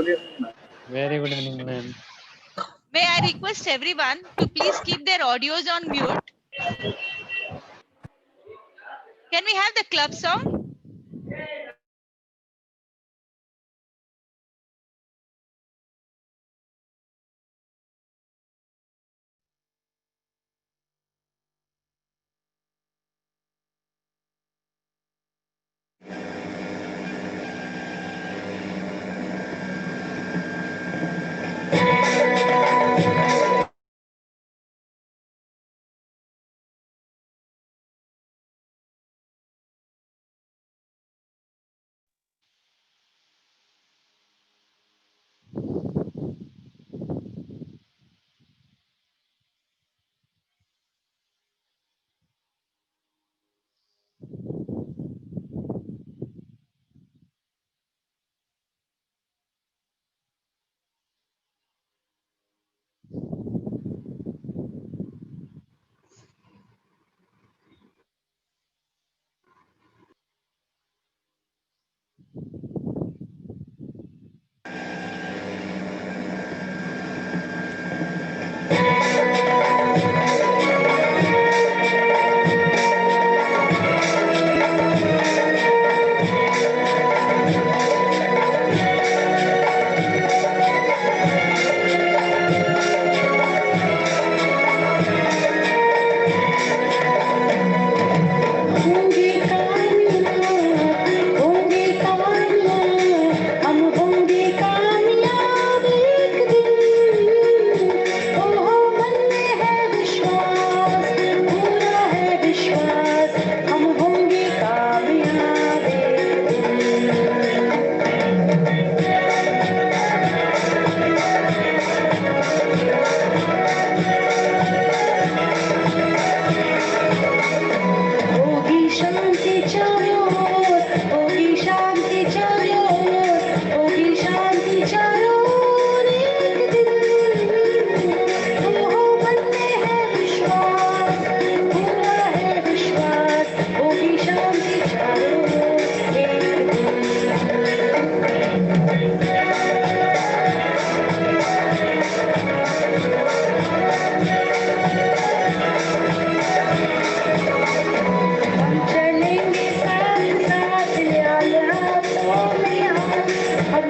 Very good evening, ma'am. May I request everyone to please keep their audios on mute? Can we have the club song?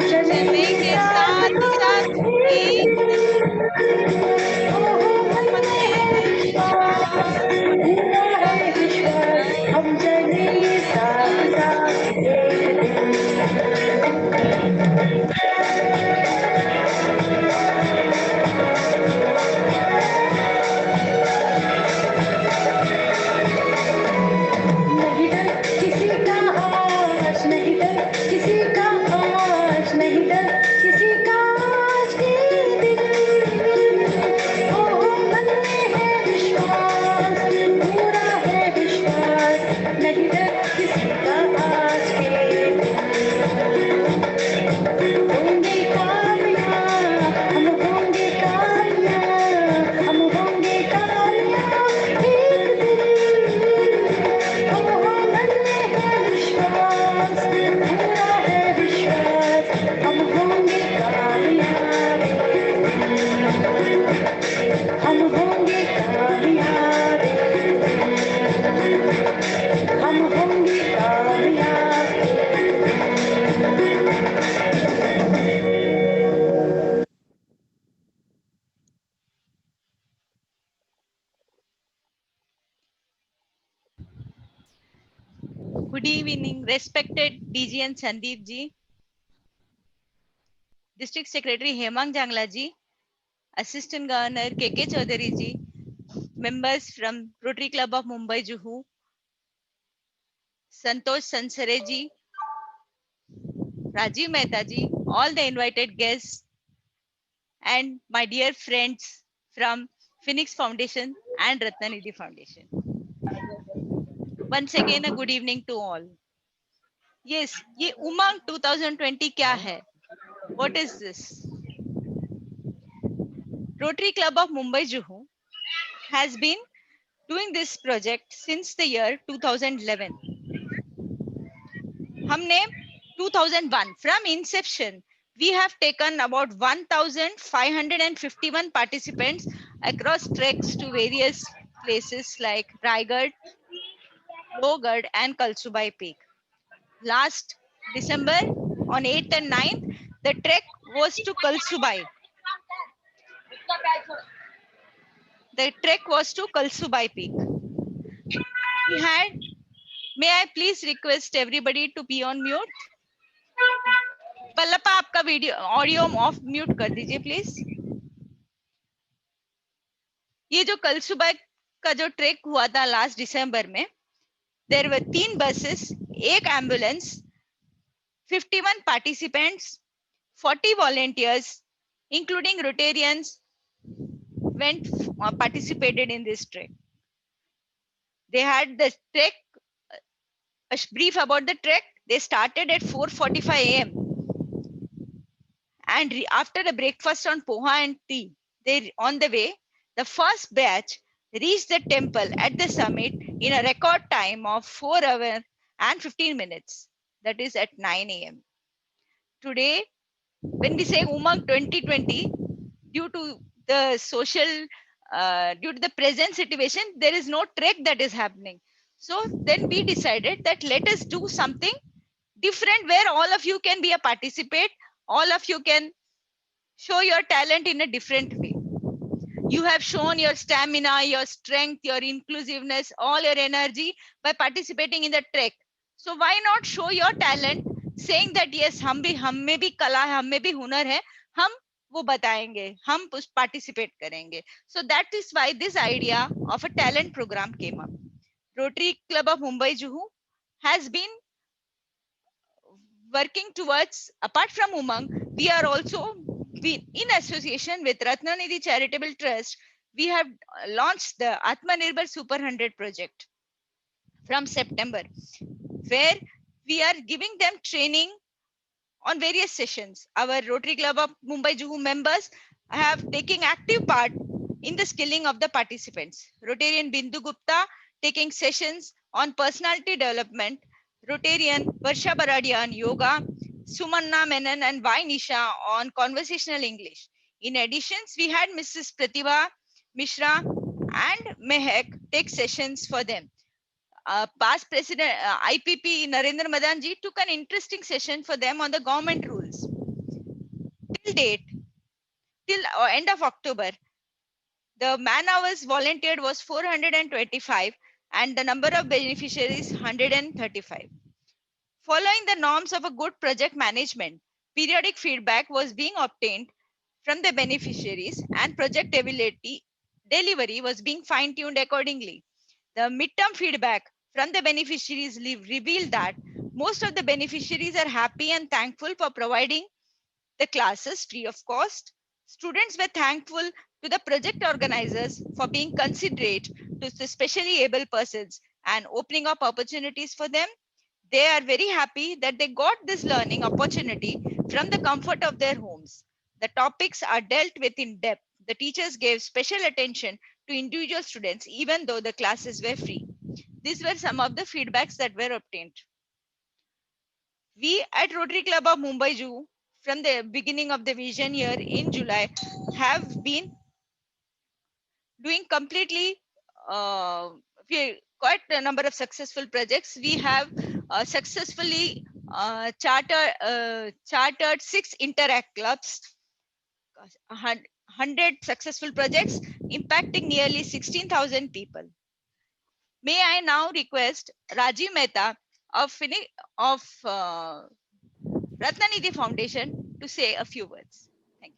चलेंगे साथ साथ एक दिन मन में है विश्वास पूरा है विश्वास हम चलेंगे साथ साथ नहीं डर किसी का आज नहीं डर किसी का आज नहीं डर किसी का आज के दिन ओ मन में है विश्वास पूरा है विश्वास नहीं डर किसी का आज के दिन होंगे कामयाब हम होंगे कामयाब हम होंगे कामयाब एक दिन हम होंगे कामयाब हम होंगे कामयाब हम होंगे कामयाब Good evening, respected DG and Sandeep ji, District Secretary Hemang Jangla ji, Assistant Governor KK Chaudhary ji, members from Rotary Club of Mumbai Juhu, Santosh Sansare ji, Rajiv Mehta ji, all the invited guests, and my dear friends from Phoenix Foundation and Ratnanidhi Foundation. Once again, a good evening to all. Yes, ये उमंग 2020 क्या है? What is this? Rotary Club of Mumbai Juhu has been doing this project since the year 2011. हमने 2001 from inception We have taken about 1,551 participants across treks to various places like Raigad, Lohgarh, and Kalsubai Peak. Last December, on 8th and 9th, the trek was to Kalsubai. The trek was to Kalsubai Peak. We had, may I please request everybody to be on mute? पल्लपा आपका video audio of mute कर दीजिए please. ये जो कल सुबह का जो track हुआ था लास्ट दिसंबर में, देयर वर 3 बसेस, एक ambulance, 51 participants, 40 volunteers including Rotarians went participated in this trek. They had the trek, a brief about the trek. They started at 4:45 a.m. and after a breakfast on poha and tea, they on the way, the first batch reached the temple at the summit in a record time of 4 hours and 15 minutes. That is at 9 a.m. Today, when we say Umang 2020, due to the social, due to the present situation, there is no trek that is happening. So then we decided that let us do something different where all of you can be a participate, all of you can show your talent in a different way. You have shown your stamina, your strength, your inclusiveness, all your energy by participating in the trek. So why not show your talent, saying that yes, हम में भी कला है, हम में भी हुनर है, हम वो बताएंगे, हम participate करेंगे. So that is why this idea of a talent program came up. Rotary Club of Mumbai Juhu has been working towards, apart from Umang, we are also in association with Ratnanidhi Charitable Trust. We have launched the Atmanirbhar Super 100 project from September, where we are giving them training on various sessions. Our Rotary Club of Mumbai Juhu members have taken active part in the skilling of the participants. Rotarian Bindu Gupta taking sessions on personality development, Rotarian Varsha Baradia on yoga, Sumanna Menon and Y Nisha on conversational English. In addition, we had Mrs. Pratibha Mishra and Mehak take sessions for them. Past President IPP Narendra Madanji took an interesting session for them on the government rules. Till date, till end of October, the man hours volunteered was 425 and the number of beneficiaries 135. Following the norms of a good project management, periodic feedback was being obtained from the beneficiaries and project delivery was being fine-tuned accordingly. The midterm feedback from the beneficiaries revealed that most of the beneficiaries are happy and thankful for providing the classes free of cost. Students were thankful to the project organizers for being considerate to the specially able persons and opening up opportunities for them. They are very happy that they got this learning opportunity from the comfort of their homes. The topics are dealt with in depth. The teachers gave special attention to individual students even though the classes were free. These were some of the feedbacks that were obtained. We at Rotary Club of Mumbai Zoo, from the beginning of the vision year in July, have been doing completely quite a number of successful projects. We have successfully chartered 6 interact clubs, 100 successful projects impacting nearly 16,000 people. May I now request Rajiv Mehta of Ratnanidhi Foundation to say a few words. Thank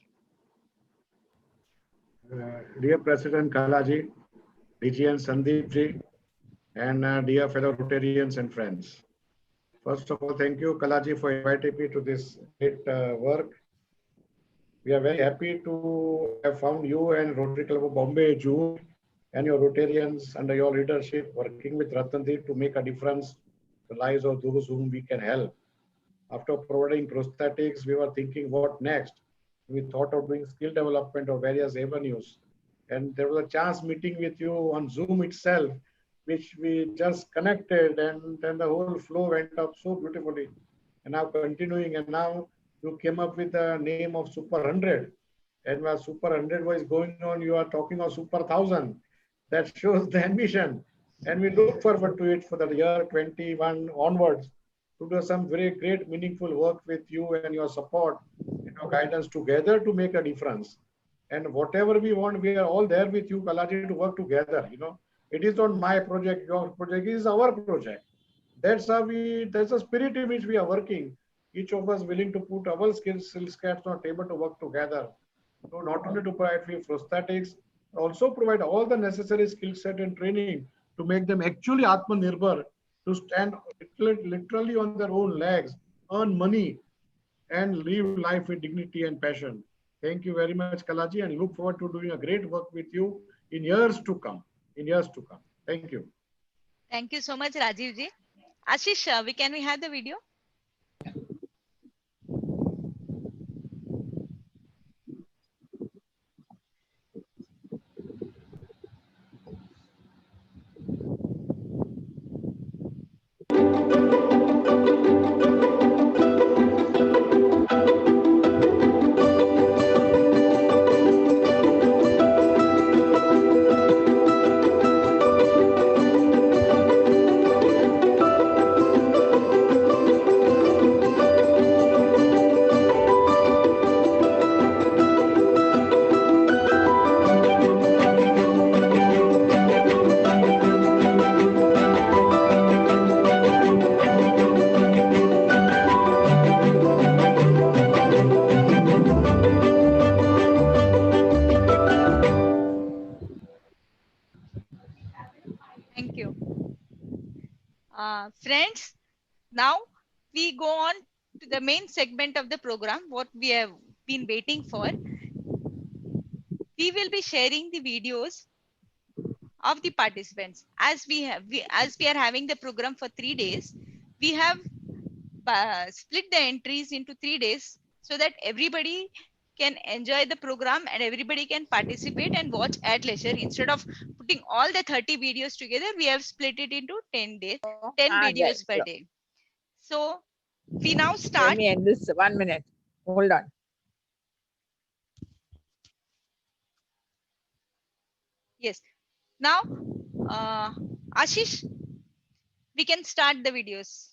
you. Dear President Kalaji, DGN Sandeep ji, and dear fellow Rotarians and friends. First of all, thank you, Kalaji, for inviting me to this great work. We are very happy to have found you and Rotary Club of Bombay, Juhu, and your Rotarians under your leadership working with Ratnandeep to make a difference in the lives of those whom we can help. After providing prosthetics, we were thinking what next. We thought of doing skill development of various avenues. And there was a chance meeting with you on Zoom itself, which we just connected, and then the whole flow went up so beautifully. And now continuing, and now You came up with the name of Super 100. And while Super 100 was going on, you are talking of Super 1000. That shows the ambition. And we look forward to it for the year 21 onwards to do some very great, meaningful work with you and your support and your guidance together to make a difference. And whatever we want, we are all there with you, Kalaji, to work together. It is not my project, your project, it is our project. That's the spirit in which we are working. Each of us willing to put our skill sets on the table to work together. So not only to provide free prosthetics, also provide all the necessary skill set and training to make them actually Atmanirbhar, to stand literally on their own legs, earn money, and live life with dignity and passion. Thank you very much, Kalaji, and look forward to doing a great work with you in years to come. In years to come. Thank you. Thank you so much, Rajiv ji. Ashish, can we have the video? Thank you. Friends, now we go on to the main segment of the program, what we have been waiting for. We will be sharing the videos of the participants. As we are having the program for 3 days, we have split the entries into 3 days so that everybody can enjoy the program and everybody can participate and watch at leisure. Instead of putting all the 30 videos together, we have split it into 10 days, 10 videos per day. So we now start. Let me end this 1 minute. Hold on. Yes. Now, Ashish, we can start the videos.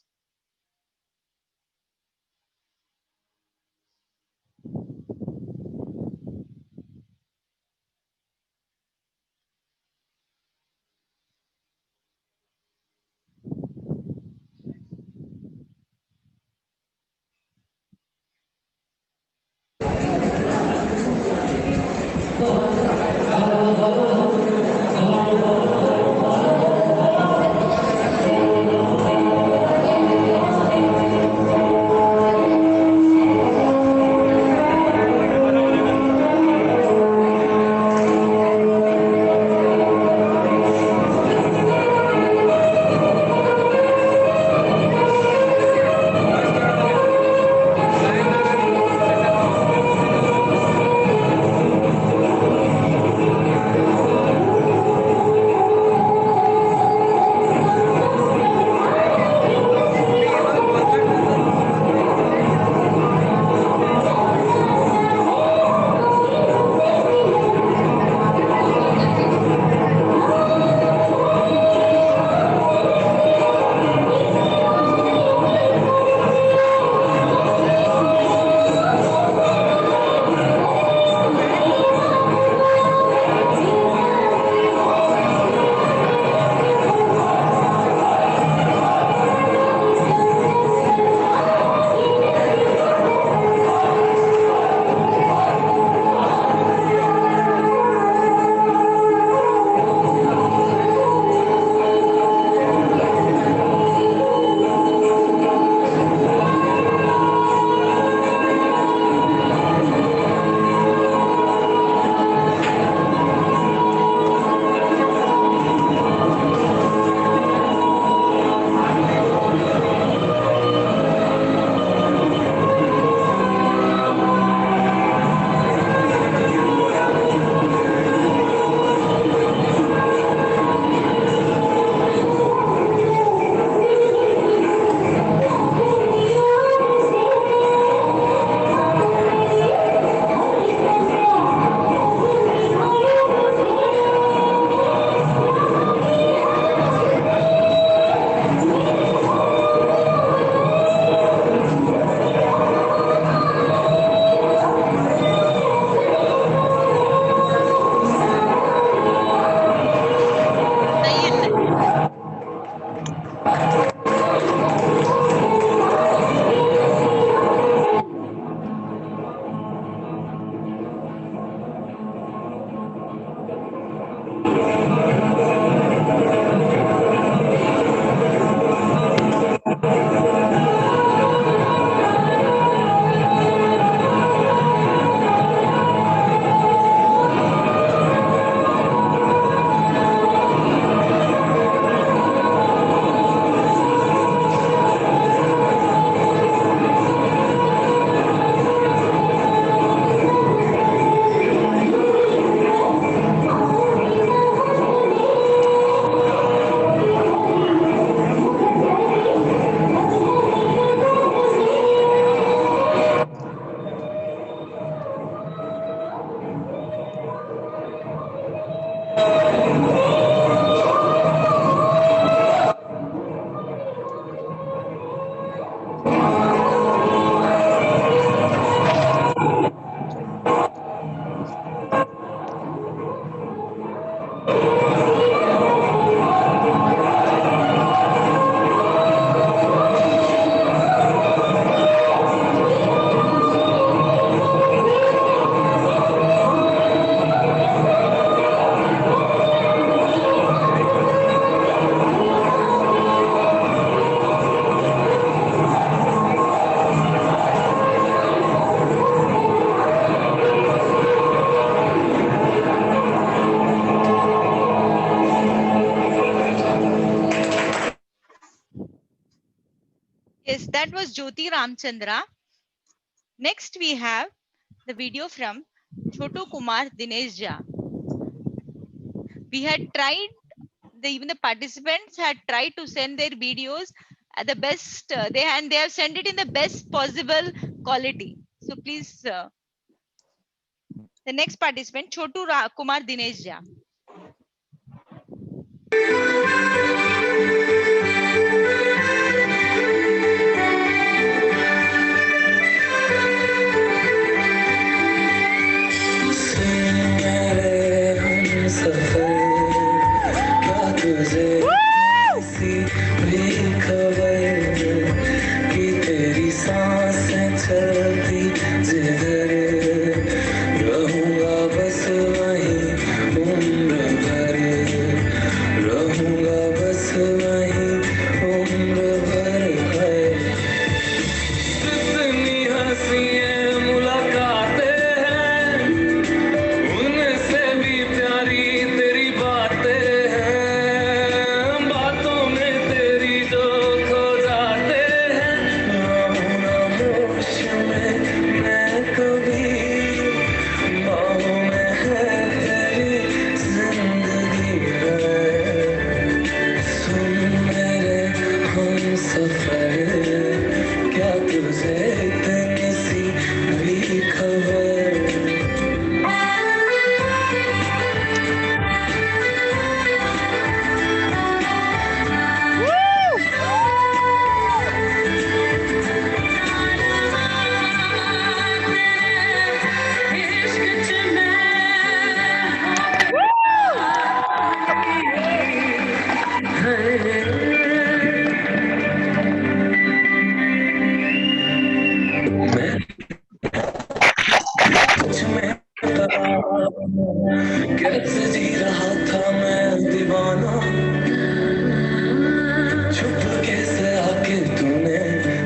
Ramchandra. Next, we have the video from Chotu Kumar Dinesh Jha. We had tried, even the participants had tried to send their videos at the best, they have sent it in the best possible quality. So please, the next participant, Chotu Kumar Dinesh Jha. कैसे जी रहा था मैं दीवाना, छुप कैसे आके तूने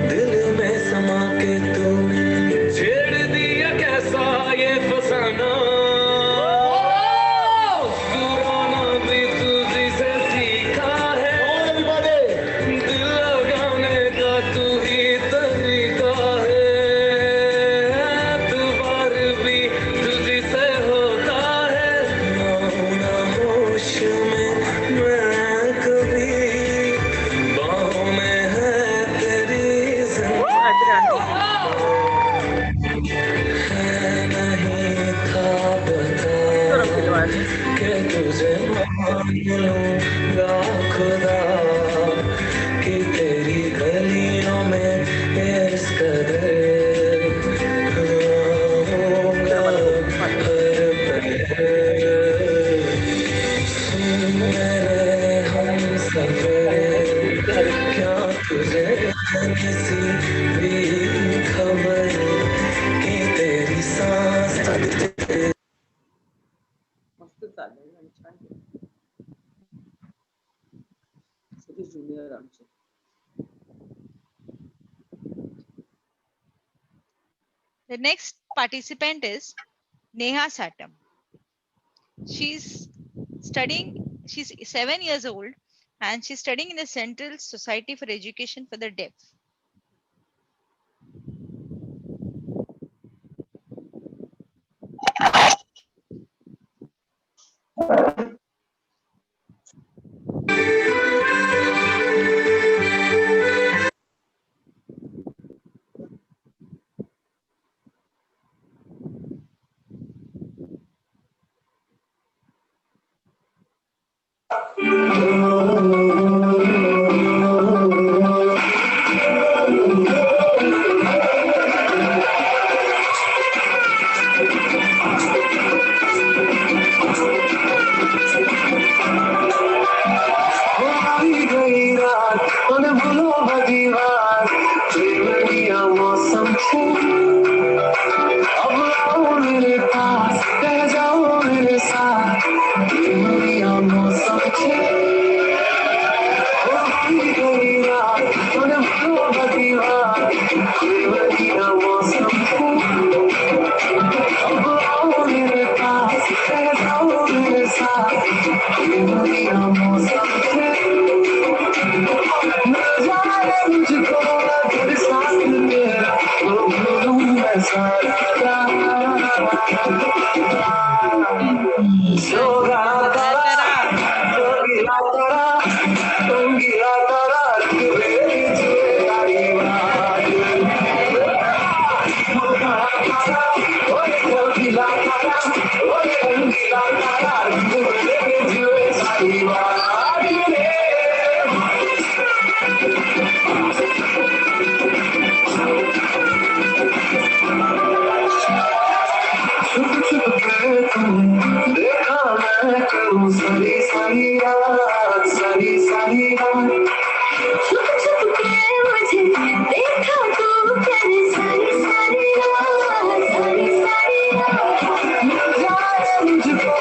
दिल में समा के तूने छेड़ दिया कैसा ये फसाना, पुराना भी तुझी से सीखा है, दिल लगाने का तू ही तरीका है, दोबार भी तुझी से होता है, ना होश में मैं कभी, बाहों में है तेरी नहीं था पता कि तुझे मान लूंगा खुदा, कि तेरी गलियों में इस कदर होगा हर पहर। सुन मेरे हम सफर, क्या तुझे किसी भी खबर कि तेरी सांस मस्त चाललंय आणि छान केलं. सगळी ज्युनियर आमचे. The next participant is Neha Satam. She's 7 years old and she's studying in the Central Society for Education for the Deaf. मुझको तेरे साथ सोगा तारा रंगीला तारा रंगीला तारा मेरी जुएदारी बात सोगा तारा ओए रंगीला तारा ओए रंगीला तारा मेरी जुएदारी बात देखा मैं करूं सारी सारी रात सारी सारी रात छुप छुप के मुझे देखा तू करे सारी सारी रात सारी सारी रात जाए मुझको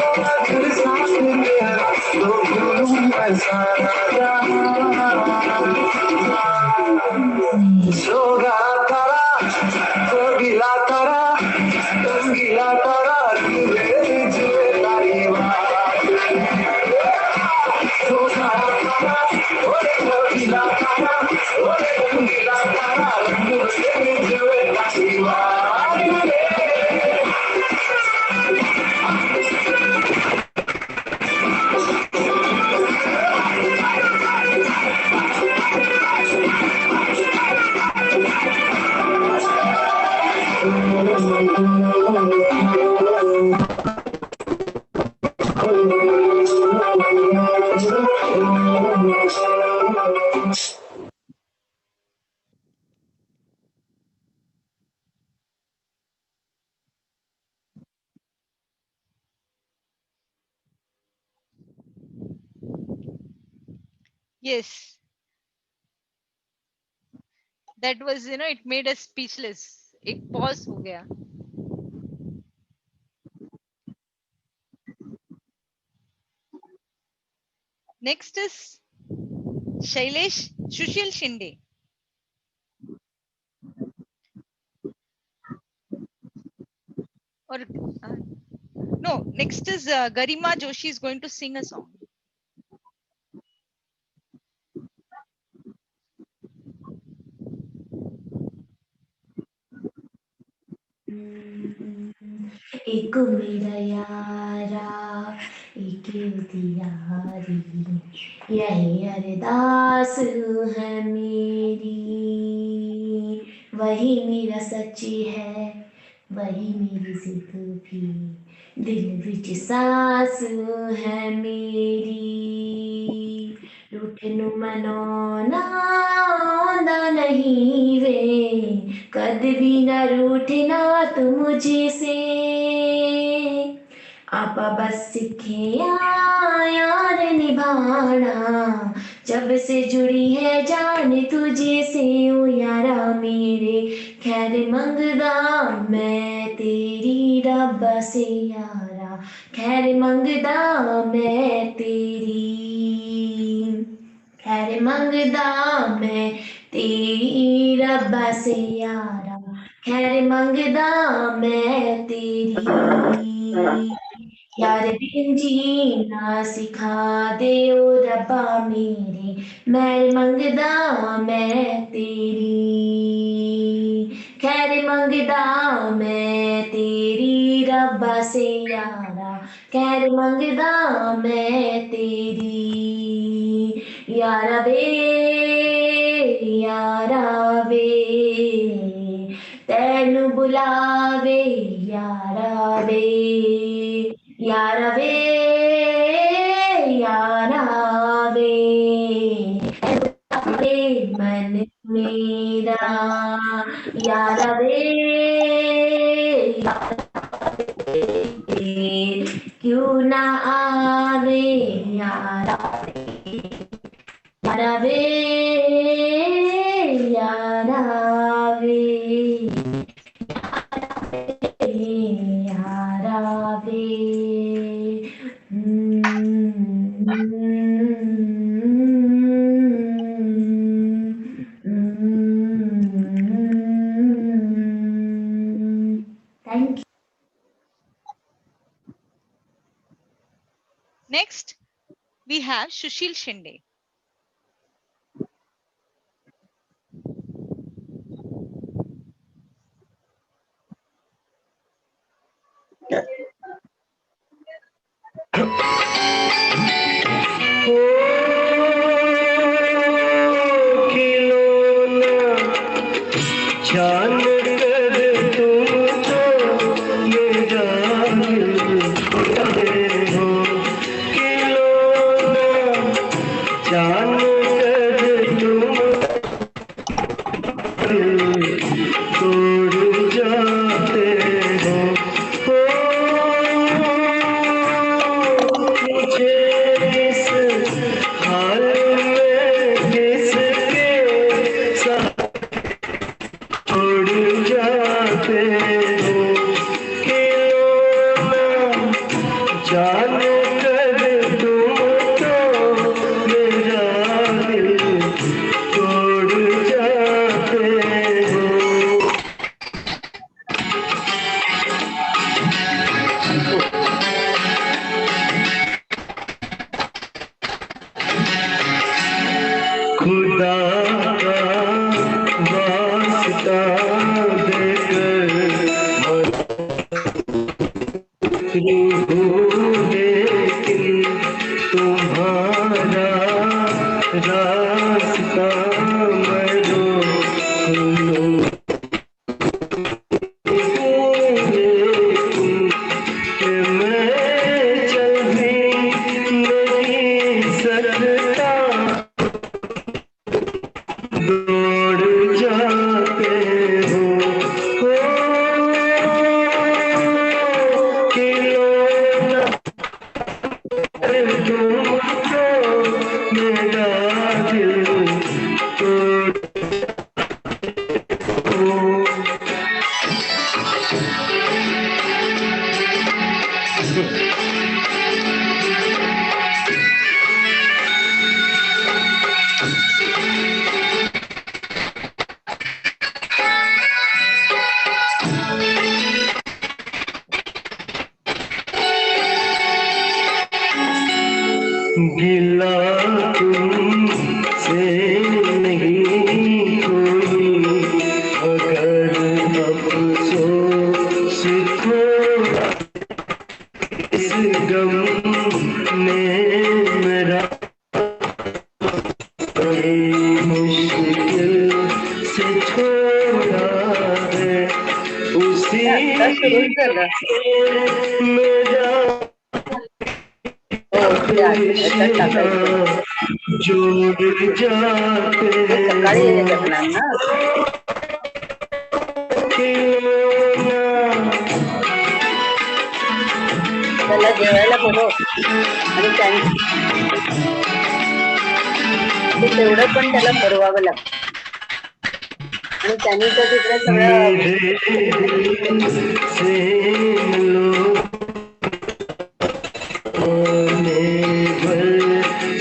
फिर सांस मेरा तो भूलूं मैं सारा सोगा तारा रंगीला तारा रंगीला तारा मेरी जुएदारी बात सोगा तारा ओए रंगीला तारा ओए रंगीला तारा मेरी जुएदारी बात Yes, that was, it made us speechless. एक pause हो गया. Next is Shailesh Sushil Shinde. Or no, next is Garima Joshi is going to sing a song. एक मेरा यारा एक यारी यही अरदास है मेरी वही मेरा सच्ची है वही मेरी जिद भी दिल विच सास है मेरी रूठनू मनाना आंदा नहीं वे कद भी न रूठना तू मुझे से आपा बस सीखे यार निभाना जब से जुड़ी है जान तुझे से ओ यारा मेरे खैर मंगदा मैं तेरी रब्बा से यारा खैर मंगदा मैं तेरी खैर मंगदा मैं तेरी रब्बा से यारा खैर मंगदा मैं तेरी यार बिन जीना सिखा दे ओ रब्बा मेरे मैं मंगदा मैं तेरी खैर मंगदा मैं तेरी रब्बा से यारा खैर मंगदा मैं तेरी यारा वे तैनू बुलावे यारा वे यारा वे मन मेरा यारा वे क्यों ना आवे यारा वे यारा वे यारा वे Thank you. Next, we have Sushil Shinde. जान कर तुम तो मेरा दिल तोड़ जाते हो। खुदा का वास्ता देकर लेकिन तुम्हारा रास्ता मैं रोक मैं चल भी नहीं सकता, दौड़ जाते हो खिलौना तुमको मेरा दिल तोड़। गिला तुमसे नहीं कोई, अगर अफसोस थोड़ा इस गम ने मेरा बड़ी मुश्किल से छोड़ा है, उसी मेरा जोड़ जाते त्याला जेवायला बोलव आणि तेवढं पण त्याला भरवावं लागतं आणि त्यांनी तर तिकडे सगळं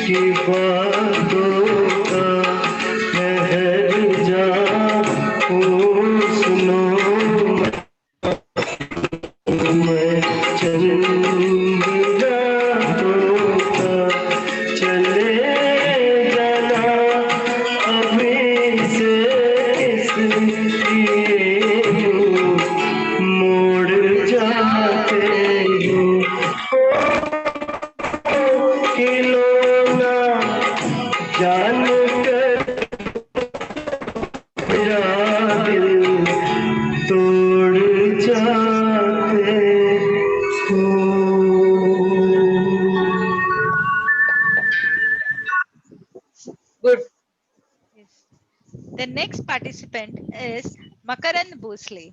की बातों का ठहर जाओ सुनो, मैं चंदा होता चले जाना अभी से इसलिए मोड़ जाते हो खिलौना जान कर मेरा दिल तोड़ जाते हो। Good. The next participant is Makarand Bhosle.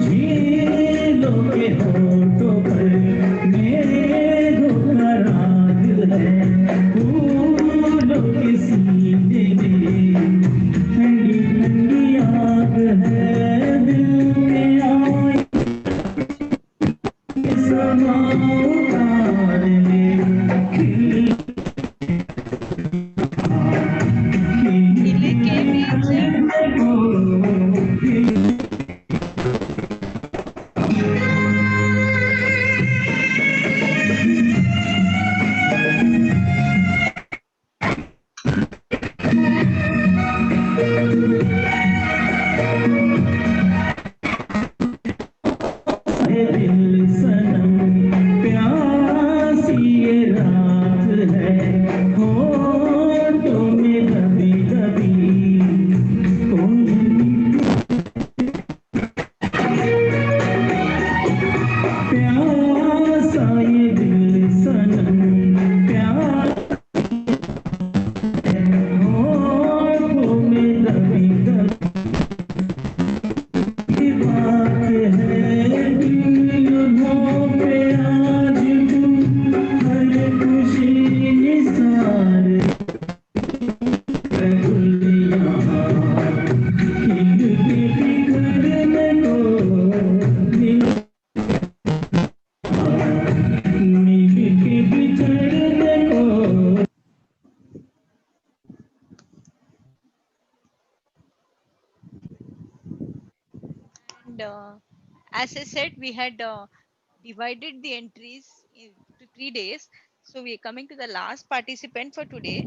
Ji And as I said, we had divided the entries into 3 days. So we are coming to the last participant for today,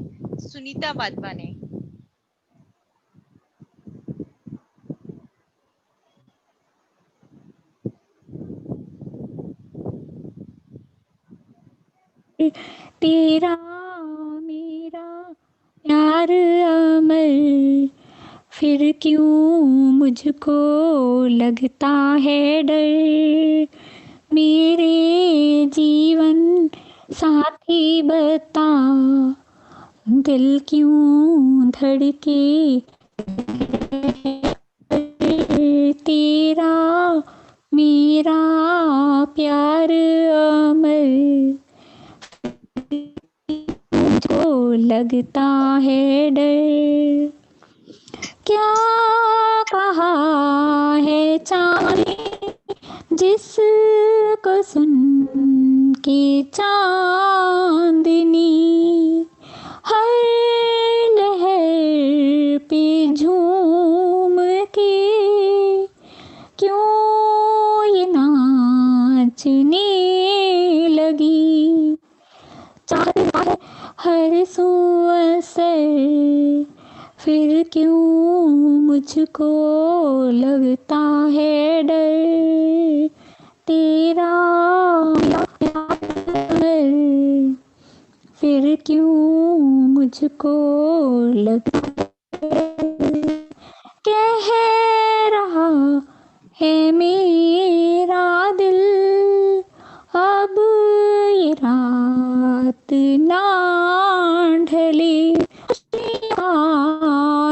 Sunita Wadhwane. तेरा मेरा प्यार अमर, फिर क्यों मुझको लगता है डर। मेरे जीवन साथी बता, दिल क्यों धड़के। तेरा मेरा प्यार अमर, मुझको लगता है डर। क्या कहा है चांद जिसको सुन के चांदनी हर लहर पे झूम के क्यों ये नाचने लगी। चांद हर सू असर, फिर क्यों मुझको लगता है डर। तेरा प्यार, फिर क्यों मुझको लगता कह रहा है मेरा दिल, अब ये रात ना ढले।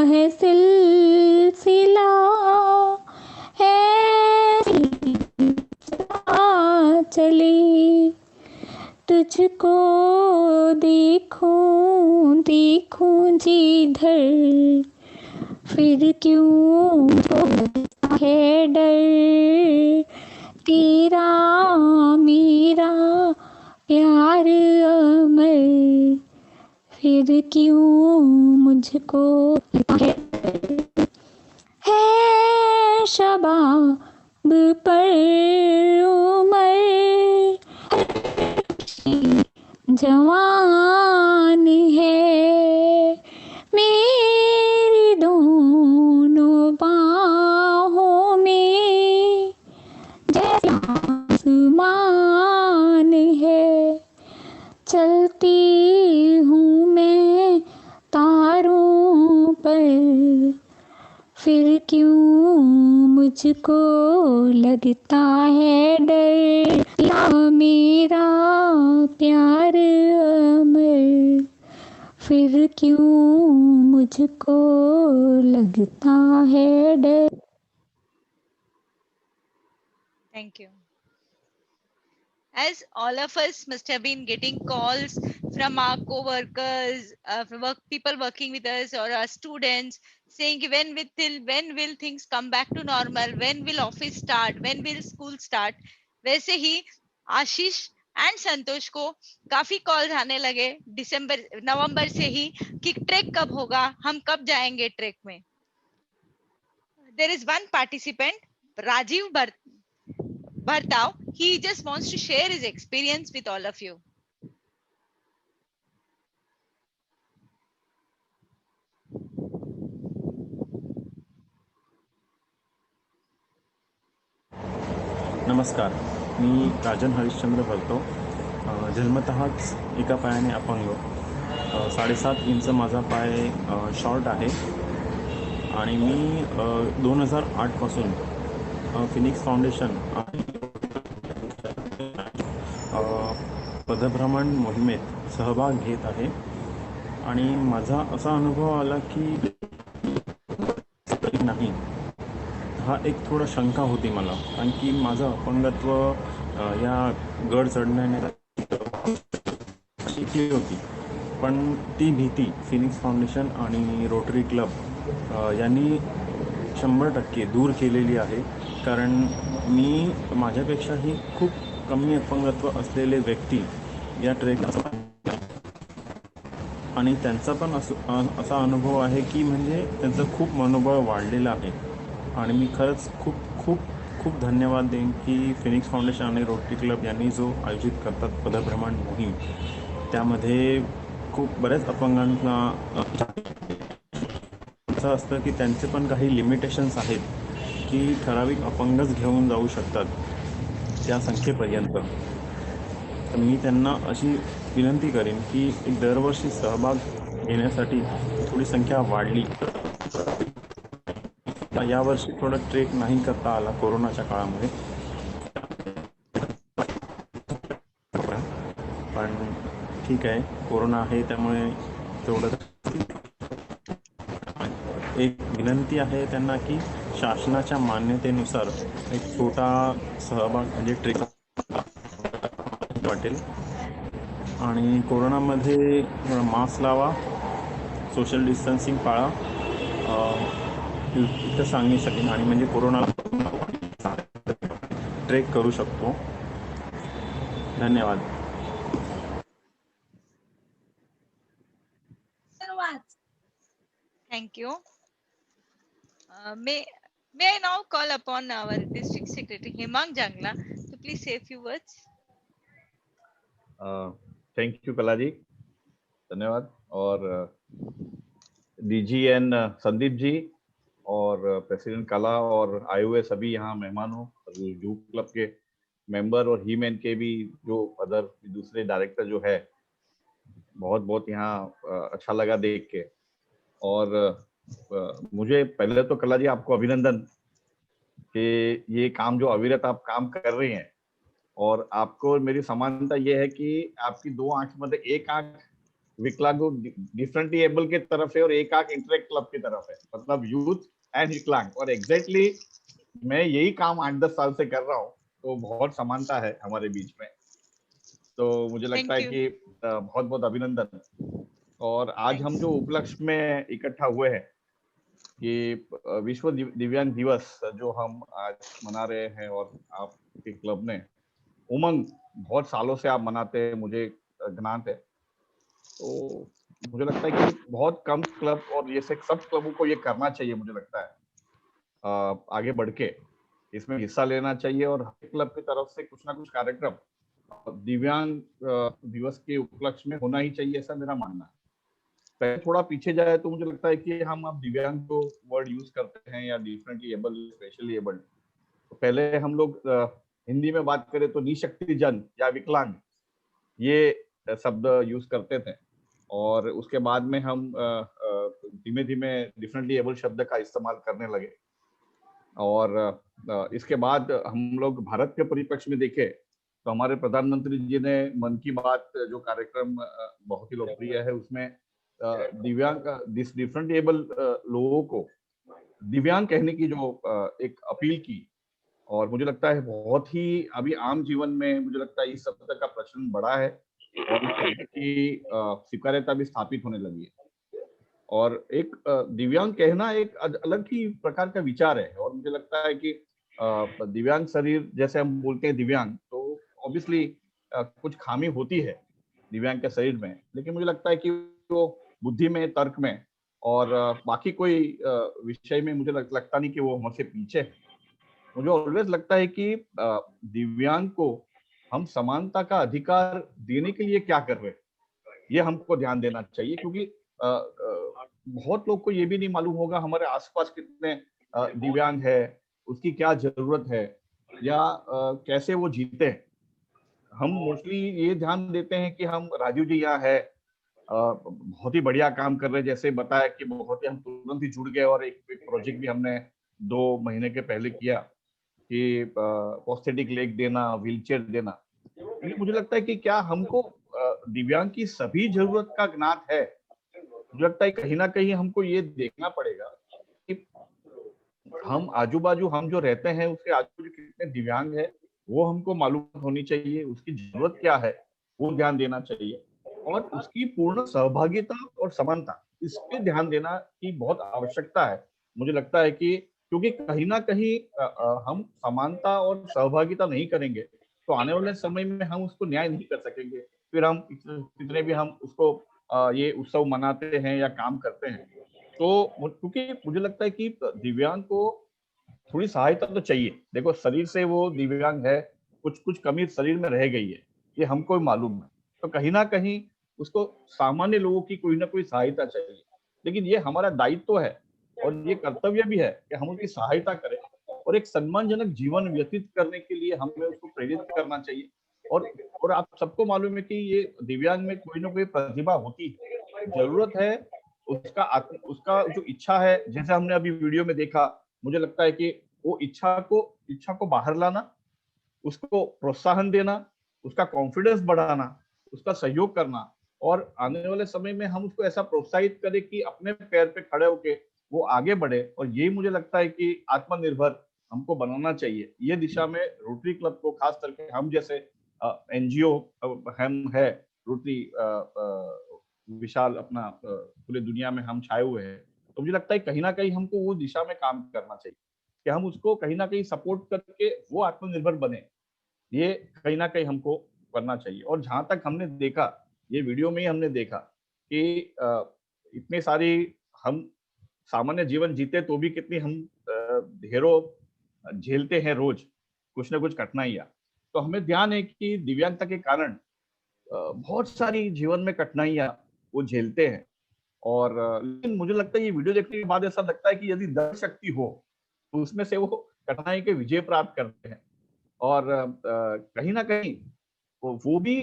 है सिलसिला है चले, तुझको देखूं देखूं जिधर, फिर क्यों है डर। तेरा मेरा प्यार अमर, फिर क्यों मुझको है शबाब पर उमर, जवान है मेरी दोनों बाहों में, जैसे आसमान है। चलती हूँ मैं तारों पर, फिर क्यों मुझको लगता है डर। या मेरा प्यार अमर, फिर क्यों मुझको लगता है डर। Thank you. As all of us must have been getting calls from our co-workers, people working with us, or our students, saying when will things come back to normal, when will office start, when will school start. वैसे ही आशीष and संतोष को काफी calls आने लगे नवंबर से ही कि track कब होगा, हम कब जाएंगे ट्रेक में. There is one participant, Rajiv Bhartav. He just wants to share his experience with all of you. नमस्कार, मी राजन हरिश्चंद्र भरतो. जन्मतःच एका पायाने अपंग. 7.5 इंच माझा पाय शॉर्ट आहे आणि मी 2008 पासून फिनिक्स फाउंडेशन पदभ्रमण मोहिमेत सहभाग घेत आहे. आणि माझा असा अनुभव आला की नाही हा एक थोडा शंका होती मला, कारण की माझं अपंगत्व या गड चढण्याने शिकली होती, पण ती भीती फिनिक्स फाउंडेशन आणि रोटरी क्लब यांनी 100% दूर केलेली आहे. कारण मी माझ्यापेक्षाही खूप कमी अपंगत्व असलेले व्यक्ती या ट्रेक आणि त्यांचा पण असा अनुभव आहे की म्हणजे त्यांचं खूप मनोबळ वाढलेलं आहे. आणि मी खरंच खूप खूप खूप धन्यवाद देईन की फिनिक्स फाउंडेशन आणि रोटरी क्लब यांनी जो आयोजित करतात पदभ्रमण मोहीम, त्यामध्ये खूप बऱ्याच अपंगांना असं असतं की त्यांचे पण काही लिमिटेशन्स आहेत की ठराविक अपंगच घेऊन जाऊ शकतात त्या संख्येपर्यंत. तर मी त्यांना अशी विनंती करेन की दरवर्षी सहभाग घेण्यासाठी थोडी संख्या वाढली. यावर्षी थोडं ट्रेक नाही करता आला कोरोनाच्या काळामध्ये, पण ठीक आहे, कोरोना आहे त्यामुळे तेवढं. एक विनंती आहे त्यांना की शासनाच्या मान्यतेनुसार एक छोटा सहभाग म्हणजे ट्रेक वाटेल. आणि कोरोनामध्ये मास्क लावा, सोशल डिस्टन्सिंग पाळा, इतकं सांगू शकेन. आणि म्हणजे कोरोना ट्रेक करू शकतो. धन्यवाद. Thank you. May I now call upon our District Secretary Hemang Jangla to please say a few words. Thank you कला जी, धन्यवाद. और डीजी एन संदीप जी और प्रेसिडेंट कला और आए हुए सभी यहाँ मेहमानों, जू क्लब के मेंबर और ही मैन के भी जो अदर दूसरे डायरेक्टर जो है, बहुत बहुत यहाँ अच्छा लगा देख के. और मुझे पहले तो कला जी आपको अभिनंदन कि ये काम जो अविरत आप काम कर रहे हैं, और आपको मेरी समानता ये है कि आपकी दो आंख मतलब एक आंख विकलांग डिफरेंटली एबल की तरफ है और एक आंख इंटरेक्ट क्लब की तरफ है, मतलब यूथ एंड विकलांग. और एग्जैक्टली मैं यही काम 8-10 साल से कर रहा हूँ, तो बहुत समानता है हमारे बीच में. तो मुझे लगता है कि बहुत बहुत अभिनंदन. और आज हम जो उपलक्ष्य में इकट्ठा हुए हैं कि विश्व दिव्यांग दिवस जो हम आज मना रहे हैं, और आपके क्लब ने उमंग बहुत सालों से आप मनाते हैं, मुझे ज्ञान है. तो मुझे लगता है कि बहुत कम क्लब और ये सब क्लबों को ये करना चाहिए. मुझे लगता है आगे बढ़ के इसमें हिस्सा लेना चाहिए, और हर क्लब की तरफ से कुछ ना कुछ कार्यक्रम दिव्यांग दिवस के उपलक्ष्य में होना ही चाहिए, ऐसा मेरा मानना है. पहले थोड़ा पीछे जाए तो मुझे लगता है कि हम अब दिव्यांग जो वर्ड यूज करते हैं या डिफरेंटली एबल, स्पेशली एबल्ड, तो पहले हम लोग हिंदी में बात करें तो निशक्तिजन या विकलांग ये शब्द यूज करते थे, और उसके बाद में हम धीमे धीमे डिफरेंटली एबल शब्द का इस्तेमाल करने लगे. और इसके बाद हम लोग भारत के परिप्रेक्ष्य में देखें तो हमारे प्रधानमंत्री जी ने मन की बात जो कार्यक्रम बहुत ही लोकप्रिय है, उसमें दिव्यांग डिफरेंटली एबल लोगों को दिव्यांग कहने की जो एक अपील की. और मुझे लगता है बहुत ही अभी आम जीवन में मुझे लगता है इस शब्द का प्रचलन बढ़ा है, और इस शब्द की स्वीकार्यता भी स्थापित होने लगी है. और एक दिव्यांग कहना एक अलग ही प्रकार का विचार है. और मुझे लगता है कि दिव्यांग शरीर, जैसे हम बोलते हैं दिव्यांग, तो ऑब्वियसली कुछ खामी होती है दिव्यांग के शरीर में, लेकिन मुझे लगता है कि वो बुद्धि में, तर्क में और बाकी कोई विषय में मुझे लगता नहीं कि वो हमसे पीछे है. मुझे ऑलवेज लगता है कि दिव्यांग को हम समानता का अधिकार देने के लिए क्या कर रहे हैं, ये हमको ध्यान देना चाहिए. क्योंकि बहुत लोग को ये भी नहीं मालूम होगा हमारे आसपास कितने दिव्यांग है, उसकी क्या जरूरत है, या कैसे वो जीते हैं. हम मोस्टली ये ध्यान देते हैं कि हम राजीव जी यहाँ है, बहुत ही बढ़िया काम कर रहे हैं, जैसे बताया कि बहुत ही हम तुरंत ही जुड़ गए, और एक प्रोजेक्ट भी हमने 2 महीने के पहले किया कि प्रोस्थेटिक लेग देना, व्हीलचेयर देना. मुझे लगता है कि क्या हमको दिव्यांग की सभी जरूरत का ज्ञान है. मुझे लगता है कहीं ना कहीं हमको ये देखना पड़ेगा कि हम आजू बाजू हम जो रहते हैं उसके आजू बाजू कितने दिव्यांग है वो हमको मालूम होनी चाहिए, उसकी जरूरत क्या है वो ध्यान देना चाहिए, और उसकी पूर्ण सहभागिता और समानता इस पे ध्यान देना की बहुत आवश्यकता है। मुझे लगता है कि क्योंकि कहीं ना कहीं हम समानता और सहभागिता नहीं करेंगे तो आने वाले समय में हम उसको न्याय नहीं कर सकेंगे। फिर हम कितने भी हम उसको ये उत्सव मनाते हैं या काम करते हैं, तो क्योंकि मुझे लगता है कि दिव्यांग को थोड़ी सहायता तो चाहिए। देखो शरीर से वो दिव्यांग है, कुछ कुछ कमी शरीर में रह गई है, ये हमको भी मालूम है, तो कहीं ना कहीं उसको सामान्य लोगों की कोई ना कोई सहायता चाहिए। लेकिन ये हमारा दायित्व है और ये कर्तव्य भी है कि हम उसकी सहायता करें और एक सम्मानजनक जीवन व्यतीत करने के लिए हमें उसको प्रेरित करना चाहिए। और आप सबको मालूम है कि ये दिव्यांग में कोई ना कोई प्रतिभा होती है, जरूरत है उसका जो इच्छा है, जैसे हमने अभी वीडियो में देखा, मुझे लगता है कि वो इच्छा को बाहर लाना, उसको प्रोत्साहन देना, उसका कॉन्फिडेंस बढ़ाना, उसका सहयोग करना, और आने वाले समय में हम उसको ऐसा प्रोत्साहित करें कि अपने पैर पे खड़े होके वो आगे बढ़े। और ये मुझे लगता है कि आत्मनिर्भर हमको बनाना चाहिए। ये दिशा में रोटरी क्लब को, खास करके हम जैसे एनजीओ हम है रोटरी विशाल अपना पूरे दुनिया में हम छाए हुए हैं, तो मुझे लगता है कहीं ना कहीं हमको वो दिशा में काम करना चाहिए कि हम उसको कहीं ना कहीं सपोर्ट करके वो आत्मनिर्भर बने। ये कहीं ना कहीं हमको करना चाहिए। और जहां तक हमने देखा, ये वीडियो में ही हमने देखा कि इतने सारी हम सामान्य जीवन जीते तो भी कितनी हम ढेरों झेलते हैं रोज कुछ ना कुछ कठिनाइयां। तो हमें ध्यान है कि दिव्यांगता के कारण बहुत सारी जीवन में कठिनाइयां वो झेलते हैं। और लेकिन मुझे लगता है ये वीडियो देखने के बाद ऐसा लगता है कि यदि दर्द शक्ति हो तो उसमें से वो कठिनाई के विजय प्राप्त करते हैं। और कहीं ना कहीं वो भी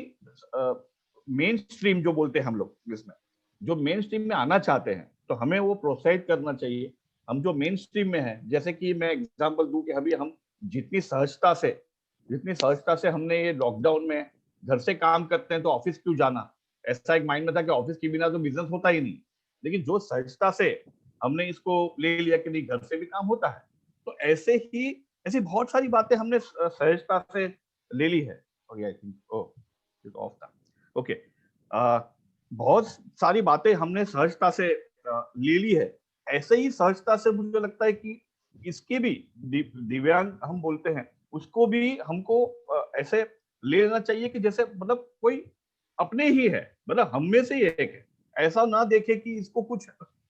मेन स्ट्रीम जो बोलते हैं हम लोग, इसमें जो मेन स्ट्रीम में आना चाहते हैं तो हमें वो प्रोत्साहित करना चाहिए। हम जो मेन स्ट्रीम में है, जैसे कि मैं एग्जांपल दूं कि अभी हम जितनी सहजता से हमने ये लॉकडाउन में घर से काम करते हैं तो ऑफिस क्यों जाना, ऐसा एक माइंड में था कि ऑफिस के बिना तो बिजनेस होता ही नहीं। लेकिन जो सहजता से हमने इसको ले लिया कि नहीं, घर से भी काम होता है, तो ऐसी बहुत सारी बातें हमने सहजता से ले ली है। आई थिंक ऑफ था। ओके, बहुत सारी बातें हमने सहजता से ले ली है। ऐसे ही सहजता से मुझे लगता है कि इसके भी दिव्यांग हम बोलते हैं उसको भी हमको ऐसे ले लेना चाहिए कि जैसे मतलब कोई अपने ही है, मतलब हम में से ही एक है। ऐसा ना देखे कि इसको कुछ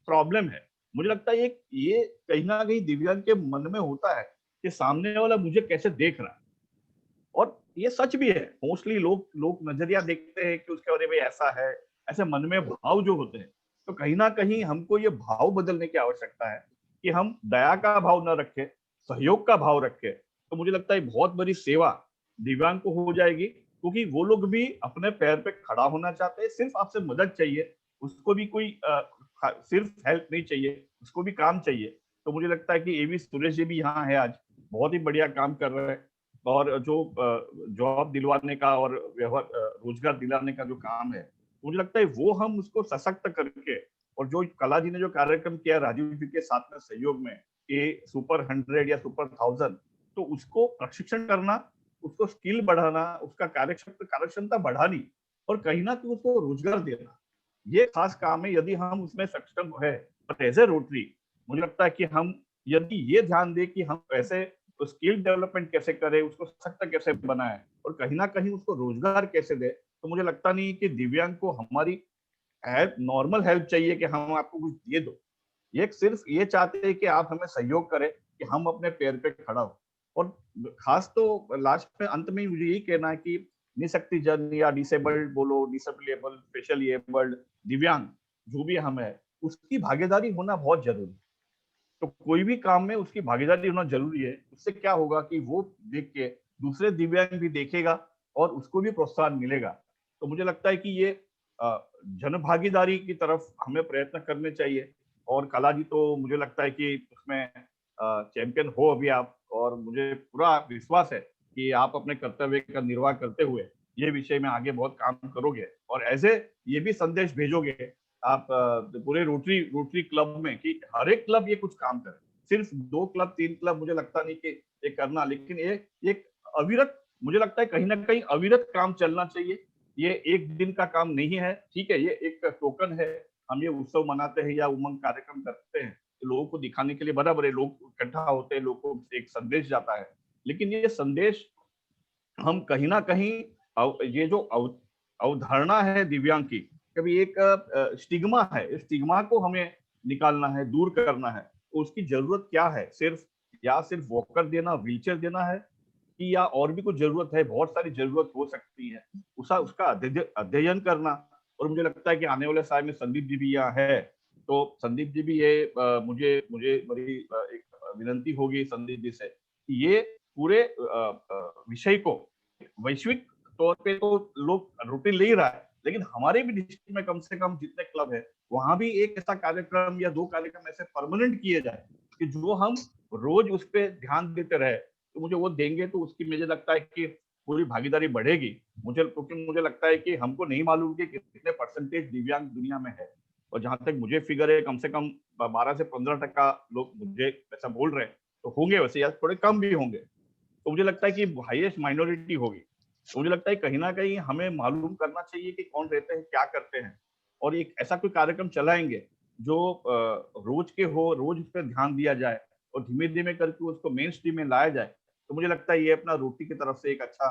प्रॉब्लम है। मुझे लगता है ये कहीं ना कहीं दिव्यांग के मन में होता है कि सामने वाला मुझे कैसे देख रहा है। और ये सच भी है, मोस्टली लोग नजरिया देखते हैं कि उसके बारे में ऐसा है, ऐसे मन में भाव जो होते हैं। तो कहीं ना कहीं हमको ये भाव बदलने की आवश्यकता है कि हम दया का भाव न रखें, सहयोग का भाव रखें। तो मुझे लगता है बहुत बड़ी सेवा दिव्यांग को हो जाएगी, क्योंकि वो लोग भी अपने पैर पे खड़ा होना चाहते हैं, सिर्फ आपसे मदद चाहिए, उसको भी कोई सिर्फ हेल्प नहीं चाहिए, उसको भी काम चाहिए। तो मुझे लगता है कि एवी सुरेश जी भी यहाँ है आज, बहुत ही बढ़िया काम कर रहे हैं। और जो जॉब दिलवाने का और व्यवहार रोजगार दिलाने का जो काम है, मुझे लगता है वो हम उसको सशक्त करके, और जो कला जी ने जो कार्यक्रम किया राजीव जी के साथ में सहयोग में, ये सुपर 100 या सुपर 1000, तो उसको प्रशिक्षण करना, उसको स्किल बढ़ाना, उसका कार्यक्षमता बढ़ानी, और कहीं ना कहीं उसको रोजगार देना, ये खास काम है। यदि हम उसमें सक्षम है और एज ए रोटरी, मुझे लगता है कि हम यदि ये ध्यान दे कि हम ऐसे तो स्किल डेवलपमेंट कैसे करें, उसको सशक्त कैसे बनाए, और कहीं ना कहीं उसको रोजगार कैसे दे, तो मुझे लगता नहीं कि दिव्यांग को हमारी हेल्प, नॉर्मल हेल्प चाहिए कि हम आपको कुछ दे दो। ये सिर्फ ये चाहते हैं कि आप हमें सहयोग करें कि हम अपने पैर पे खड़ा हो। और खास तो लास्ट में अंत में मुझे यही कहना है कि निशक्तिजन या डिसेबल्ड बोलो, डिसेबलेबल, स्पेशली एबल्ड, दिव्यांग जो भी हम है, उसकी भागीदारी होना बहुत जरूरी है। तो कोई भी काम में उसकी भागीदारी होना जरूरी है। उससे क्या होगा कि वो देख के दूसरे दिव्यांग भी देखेगा और उसको भी प्रोत्साहन मिलेगा। तो मुझे लगता है कि ये जन भागीदारी की तरफ हमें प्रयत्न करने चाहिए। और कला जी तो मुझे लगता है कि उसमें चैंपियन हो अभी आप, और मुझे पूरा विश्वास है कि आप अपने कर्तव्य का निर्वाह करते हुए ये विषय में आगे बहुत काम करोगे, और ऐसे ये भी संदेश भेजोगे आप पूरे रोटरी क्लब में कि हर एक क्लब ये कुछ काम करे। सिर्फ 2 क्लब 3 क्लब मुझे लगता नहीं कि ये करना, लेकिन ये अविरत, मुझे लगता है कहीं ना कहीं अविरत काम चलना चाहिए। ये एक दिन का काम नहीं है, ठीक है, ये एक टोकन है। हम ये उत्सव मनाते हैं या उमंग कार्यक्रम करते हैं लोगों को दिखाने के लिए, बराबर है, लोग इकट्ठा होते हैं, लोगों को एक संदेश जाता है, लेकिन ये संदेश हम कहीं ना कहीं ये जो अवधारणा है दिव्यांग की, कभी एक स्टिग्मा है, इस स्टिग्मा को हमें निकालना है, दूर करना है। तो उसकी जरूरत क्या है? सिर्फ वॉकर देना, व्हीलचेयर देना है, कि या और भी कुछ जरूरत है? बहुत सारी जरूरत हो सकती है, उसका अध्ययन करना। और मुझे लगता है कि आने वाले समय में संदीप जी भी यहाँ है, तो संदीप जी भी ये मुझे मुझे मेरी एक विनंती होगी संदीप जी से कि ये पूरे विषय को वैश्विक तौर पे तो लोग रूटीन ले ही रहा है, लेकिन हमारे भी डिस्ट्रिक्ट में कम से कम जितने क्लब है वहां भी एक ऐसा कार्यक्रम या 2 कार्यक्रम ऐसे परमानेंट किए जाए कि जो हम रोज उस पर ध्यान देते रहे। तो मुझे वो देंगे तो उसकी मुझे लगता है कि पूरी भागीदारी बढ़ेगी। क्योंकि मुझे लगता है कि हमको नहीं मालूम कि कितने परसेंटेज दिव्यांग दुनिया में है, और जहां तक मुझे फिगर है कम से कम 12 से 15% लोग मुझे ऐसा बोल रहे हैं, तो होंगे वैसे या थोड़े कम भी होंगे। तो मुझे लगता है कि हाईएस्ट माइनॉरिटी होगी। तो मुझे लगता है कहीं ना कहीं हमें मालूम करना चाहिए कि कौन रहते हैं, क्या करते हैं, और एक ऐसा कोई कार्यक्रम चलाएंगे जो रोज के हो, रोज उस पर ध्यान दिया जाए और धीमे धीमे करके उसको मेन स्ट्रीम में लाया जाए। तो मुझे लगता है ये अपना रोटी की तरफ से एक अच्छा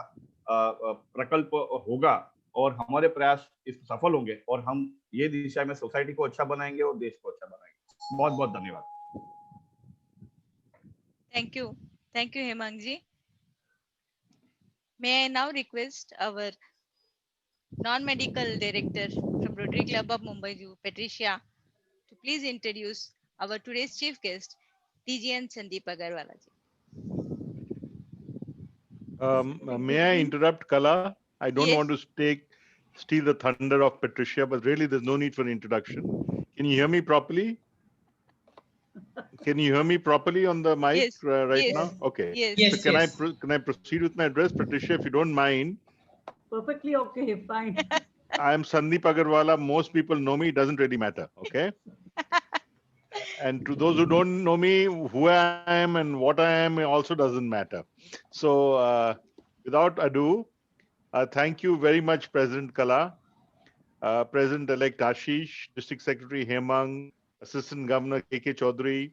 प्रकल्प होगा, और हमारे प्रयास इस सफल होंगे, और हम ये दिशा में सोसाइटी को अच्छा बनाएंगे और देश को अच्छा बनाएंगे। बहुत बहुत धन्यवाद। Thank you, Hemang ji. May I now request our non-medical director from Rotary Club of Mumbai, Patricia, to please introduce our today's chief guest, DGN Sandeep Agarwala ji. May I interrupt, Kala? I don't Yes. want to steal the thunder of Patricia, but really there's no need for an introduction. Can you hear me properly? Can you hear me properly on the mic Yes. right Yes. now? Okay. Yes. So can I proceed with my address, Patricia, if you don't mind? Perfectly okay, fine. I am Sandeep Agarwala. Most people know me. It doesn't really matter. Okay. And to those who don't know me, who I am and what I am also doesn't matter. So without ado, thank you very much, President Kala, President-elect Ashish, District Secretary Hemang, Assistant Governor K.K. Chaudhary,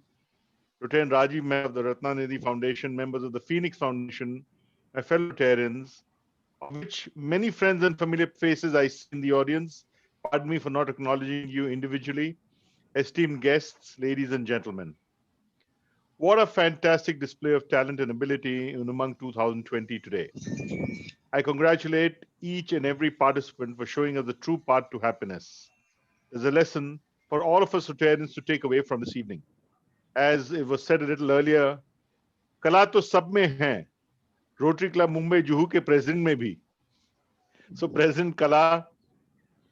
Lieutenant Rajiv Mehta of the Ratnanidhi Foundation, members of the Phoenix Foundation, my fellow Rotarians, of which many friends and familiar faces I see in the audience. Pardon me for not acknowledging you individually. Esteemed guests, ladies and gentlemen. What a fantastic display of talent and ability in Umang 2020 today. I congratulate each and every participant for showing us the true path to happiness. There's a lesson for all of us Rotarians to take away from this evening. As it was said a little earlier, Kala to sab mein hai. Rotary Club Mumbai Juhu ke president mein bhi. So President Kala,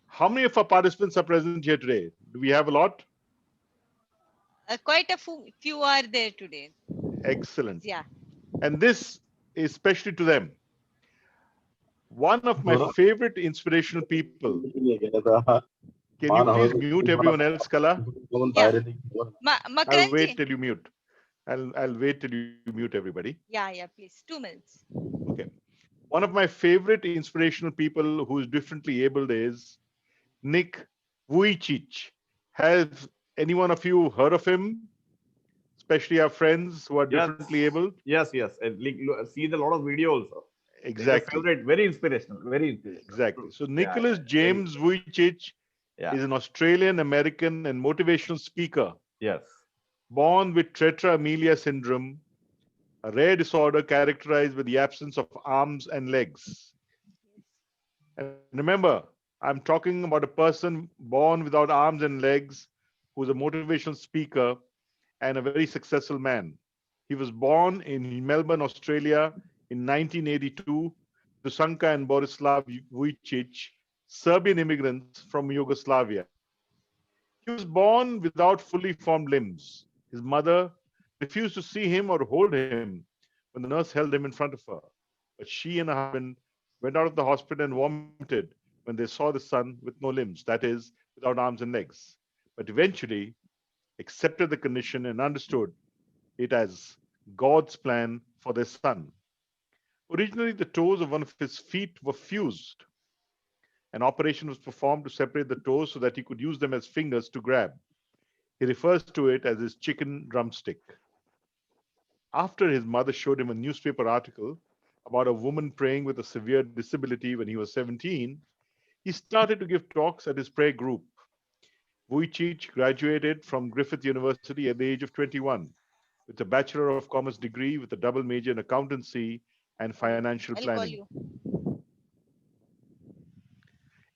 how many of our participants are present here today? Do we have a lot? Quite a few are there today. Excellent. Yeah. And this is especially to them. One of my favorite inspirational people. Can you please mute everyone else, Kala? Yeah. I'll wait till you mute. I'll wait till you mute everybody. Yeah, please. 2 minutes. Okay. One of my favorite inspirational people who is differently abled is Nick Vujicic. Have any one of you heard of him? Especially our friends who are differently abled? Yes. See a lot of videos. Exactly. Favorite, very inspirational. Exactly. So Nicholas James Vujicic is an Australian American and motivational speaker. Yes. Born with tetra amelia syndrome, a rare disorder characterized by the absence of arms and legs. And remember, I'm talking about a person born without arms and legs who's a motivational speaker and a very successful man. He was born in Melbourne, Australia in 1982 to Sanka and Borislav Vujicic, Serbian immigrants from Yugoslavia. He was born without fully formed limbs. His mother refused to see him or hold him when the nurse held him in front of her. But she and her husband went out of the hospital and vomited when they saw the son with no limbs, that is, without arms and legs. But eventually accepted the condition and understood it as God's plan for their son. Originally, the toes of one of his feet were fused. An operation was performed to separate the toes so that he could use them as fingers to grab. He refers to it as his chicken drumstick. After his mother showed him a newspaper article about a woman praying with a severe disability when he was 17, he started to give talks at his prayer group. Vujicic graduated from Griffith University at the age of 21 with a Bachelor of Commerce degree with a double major in accountancy and financial I'll call planning. you.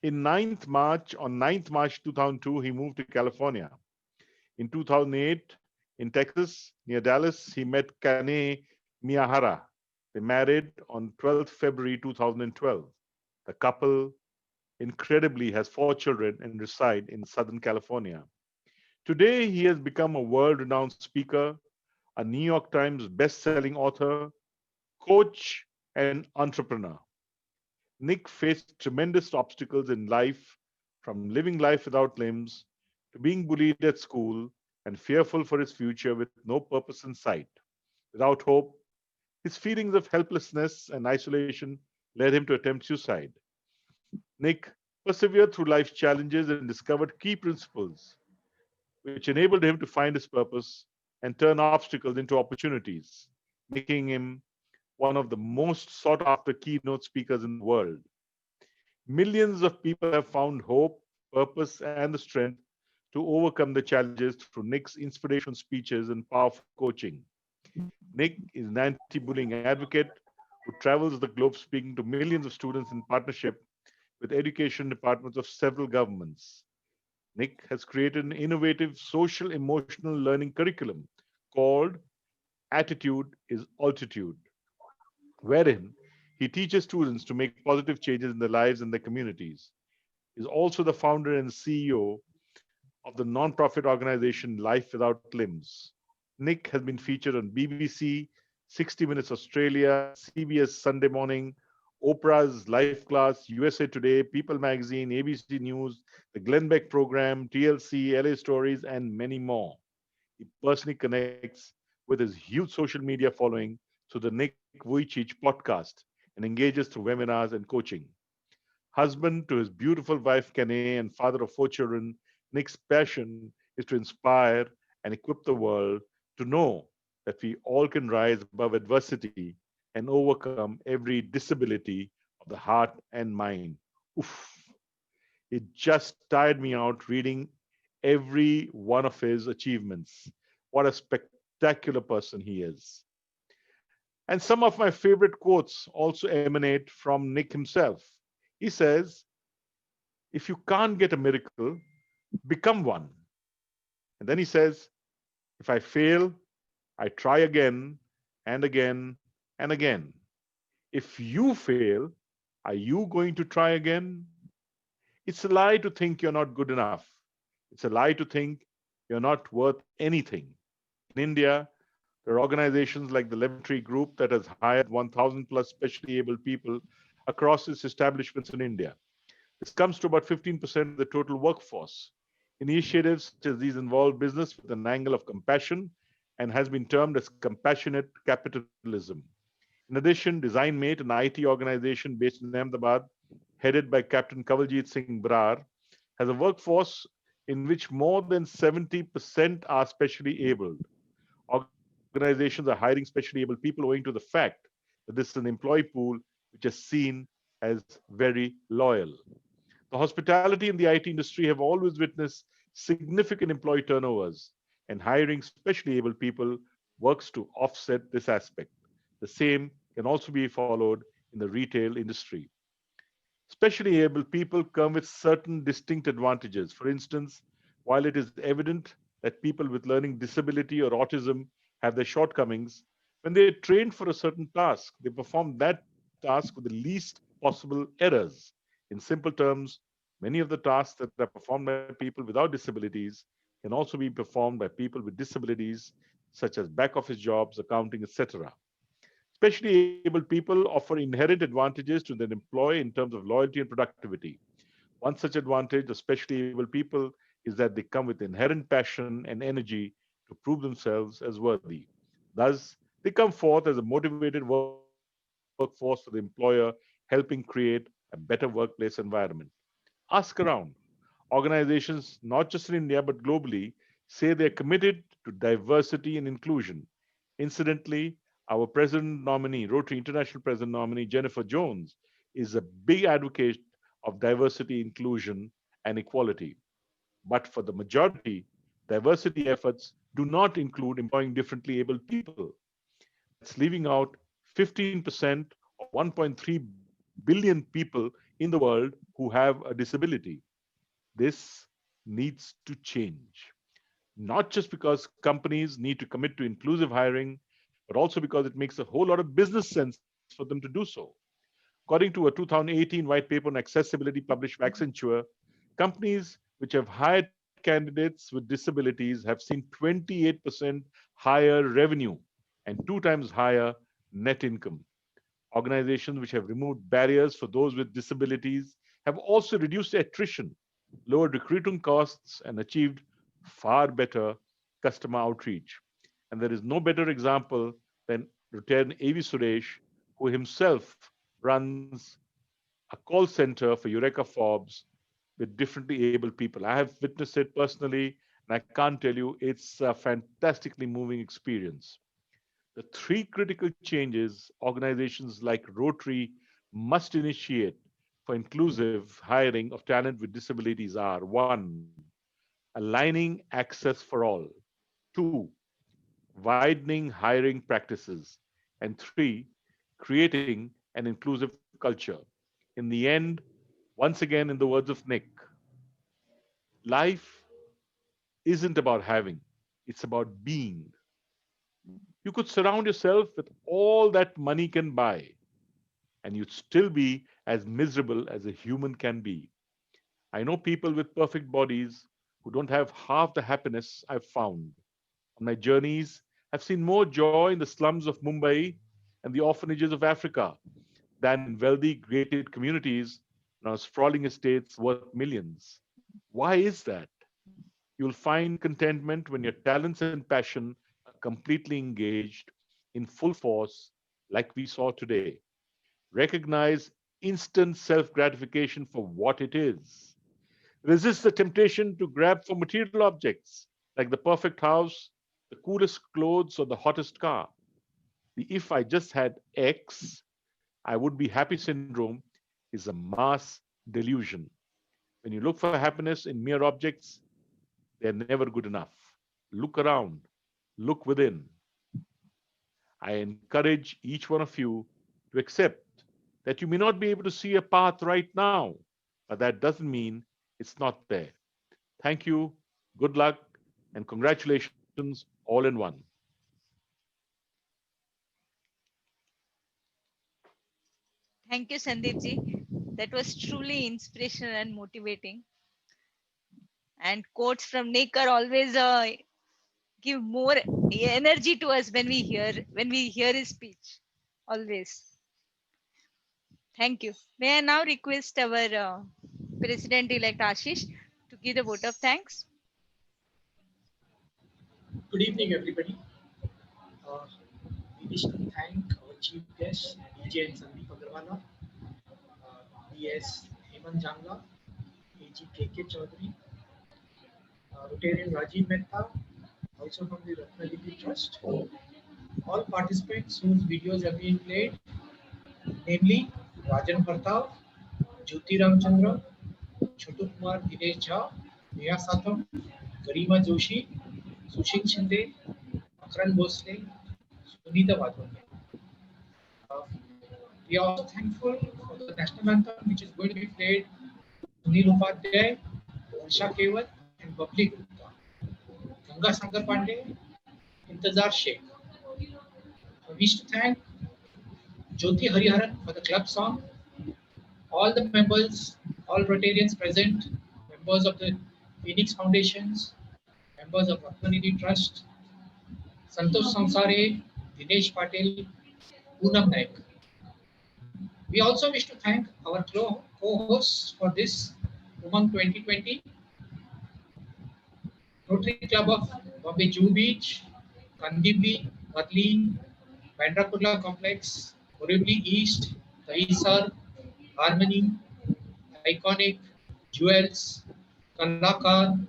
On 9th March 2002, he moved to California. In 2008, in Texas, near Dallas, he met Kane Miyahara. They married on 12th February 2012. The couple incredibly has 4 children and reside in Southern California. Today, he has become a world-renowned speaker, a New York Times best-selling author, coach, and entrepreneur. Nick faced tremendous obstacles in life, from living life without limbs to being bullied at school and fearful for his future with no purpose in sight. Without hope, his feelings of helplessness and isolation led him to attempt suicide. Nick persevered through life's challenges and discovered key principles which enabled him to find his purpose and turn obstacles into opportunities, making him one of the most sought after keynote speakers in the world. Millions of people have found hope, purpose, and the strength to overcome the challenges through Nick's inspirational speeches and powerful coaching. Nick is an anti bullying advocate who travels the globe speaking to millions of students in partnership with education departments of several governments. Nick has created an innovative social emotional learning curriculum called Attitude is Altitude, wherein he teaches students to make positive changes in their lives and their communities. He is also the founder and CEO of the non-profit organization Life Without Limbs. Nick has been featured on BBC, 60 Minutes Australia, CBS Sunday Morning, Oprah's Life Class, USA Today, People Magazine, ABC News, the Glenn Beck Program, TLC, LA Stories, and many more. He personally connects with his huge social media following through the Nick Vujicic podcast and engages through webinars and coaching. Husband to his beautiful wife Kane and father of 4 children, Nick's passion is to inspire and equip the world to know that we all can rise above adversity and overcome every disability of the heart and mind. Oof. It just tired me out reading every one of his achievements. What a spectacular person he is. And some of my favorite quotes also emanate from Nick himself. He says, if you can't get a miracle, become one. And then he says, if I fail, I try again and again and again. If you fail, are you going to try again? It's a lie to think you're not good enough. It's a lie to think you're not worth anything. In India, there are organizations like the Lemon Tree Group that has hired 1,000 plus specially able people across its establishments in India. This comes to about 15% of the total workforce. Initiatives such as these involve business with an angle of compassion and has been termed as compassionate capitalism. In addition, DesignMate, an IT organization based in Ahmedabad, headed by Captain Kavaljit Singh Brar, has a workforce in which more than 70% are specially abled. Organizations are hiring specially able people owing to the fact that this is an employee pool which is seen as very loyal. The hospitality and the IT industry have always witnessed significant employee turnovers, and hiring specially able people works to offset this aspect. The same can also be followed in the retail industry. Specially able people come with certain distinct advantages. For instance, while it is evident that people with learning disability or autism have their shortcomings, when they are trained for a certain task, they perform that task with the least possible errors. In simple terms, many of the tasks that are performed by people without disabilities can also be performed by people with disabilities, such as back office jobs, accounting, etc. Specially able people offer inherent advantages to their employer in terms of loyalty and productivity. One such advantage of specially able people is that they come with inherent passion and energy to prove themselves as worthy. Thus, they come forth as a motivated workforce for the employer, helping create a better workplace environment. Ask around. Organizations, not just in India but globally, say they're committed to diversity and inclusion. Incidentally, our president nominee, Rotary International President nominee Jennifer Jones, is a big advocate of diversity, inclusion, and equality. But for the majority, diversity efforts do not include employing differently abled people. That's leaving out 15% or 1.3 billion people in the world who have a disability. This needs to change, not just because companies need to commit to inclusive hiring, but also because it makes a whole lot of business sense for them to do so. According to a 2018 white paper on accessibility published by Accenture, companies which have hired candidates with disabilities have seen 28% higher revenue and 2 times higher net income. Organizations which have removed barriers for those with disabilities have also reduced attrition, lowered recruiting costs, and achieved far better customer outreach. And there is no better example than Lieutenant A.V. Suresh, who himself runs a call center for Eureka Forbes with differently able people. I have witnessed it personally, and I can't tell you, it's a fantastically moving experience. The three critical changes organizations like Rotary must initiate for inclusive hiring of talent with disabilities are: one, aligning access for all; two, widening hiring practices; and three, creating an inclusive culture. In the end, once again, in the words of Nick, life isn't about having, it's about being. You could surround yourself with all that money can buy, and you'd still be as miserable as a human can be. I know people with perfect bodies who don't have half the happiness I've found. On my journeys, I've seen more joy in the slums of Mumbai and the orphanages of Africa than in wealthy, gated communities on sprawling estates worth millions. Why is that? You'll find contentment when your talents and passion are completely engaged in full force, like we saw today. Recognize instant self gratification for what it is. Resist the temptation to grab for material objects like the perfect house, the coolest clothes, or the hottest car. The "if I just had X, I would be happy" syndrome is a mass delusion. When you look for happiness in mere objects, they're never good enough. Look around, look within. I encourage each one of you to accept that you may not be able to see a path right now, but that doesn't mean it's not there. Thank you, good luck, and congratulations all in one. Thank you, Sandeep ji. That was truly inspirational and motivating. And quotes from Nick are always give more energy to us when we hear his speech. Always. Thank you. May I now request our President-elect Ashish to give the vote of thanks? Good evening, everybody. We wish to thank our chief guests, DJ and Sandeep Agarwala, DS Hemant Jangla, AG KK Chaudhary, Rotarian Rajiv Mehta, also from the Ratnagiri Trust. All participants whose videos have been played, namely Rajan Parthav, Jyoti Ramchandra, Chotu Kumar Dinesh Jha, Neha Satham, Garima Joshi, Sushil Shinde, Akran Bhosle, Sunita Wadhwani. We are also thankful for the national anthem, which is going to be played. Sunil Upadhyay, Varsha Kewal, and Babli Gupta. Ganga Sankar Pandey, Intezar Sheikh. I wish to thank Jyoti Hariharan for the club song. All the members, all Rotarians present, members of the Phoenix Foundations, members of Ratnanidhi Trust, Santosh Samsare, Dinesh Patel, Poonam Naik. We also wish to thank our co-hosts for this Umang 2020, Rotary Club of Bombay Juhu Beach, Kandivli, Matli, Bandra Kurla Complex, Borivali East, Dahisar, Harmony, Iconic, Jewels, Kandakar,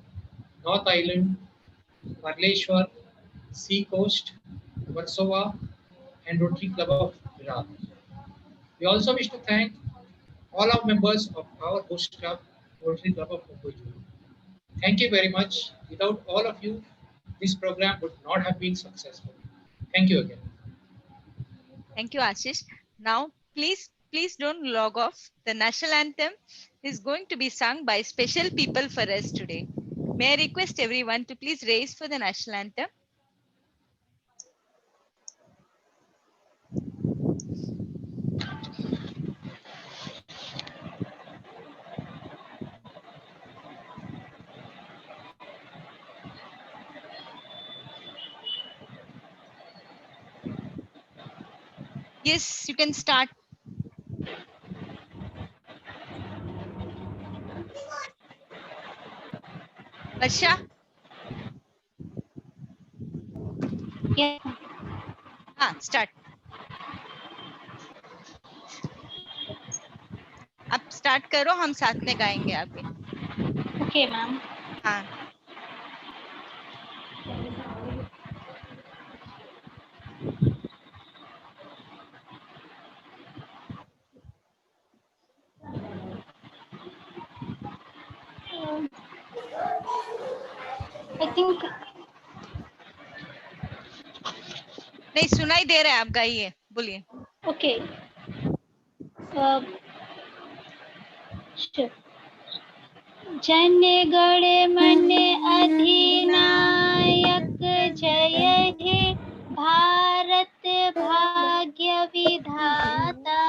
North Island, Marleshwar, Sea Coast, Warsaw, and Rotary Club of Virar. We also wish to thank all our members of our host club, Rotary Club of Mumbai. Thank you very much. Without all of you, this program would not have been successful. Thank you again. Thank you, Ashish. Now, please don't log off. The national anthem is going to be sung by special people for us today. May I request everyone to please raise for the national anthem? Yes, you can start. Varsha? Yeah. Start. अब start करो, हम साथ में गाएंगे अभी. Okay, ma'am. हाँ. I think नहीं सुनाई दे रहा है, आप गाइए, बोलिए. okay. Sure. जन गण मन अधिनायक जय हे भारत भाग्य विधाता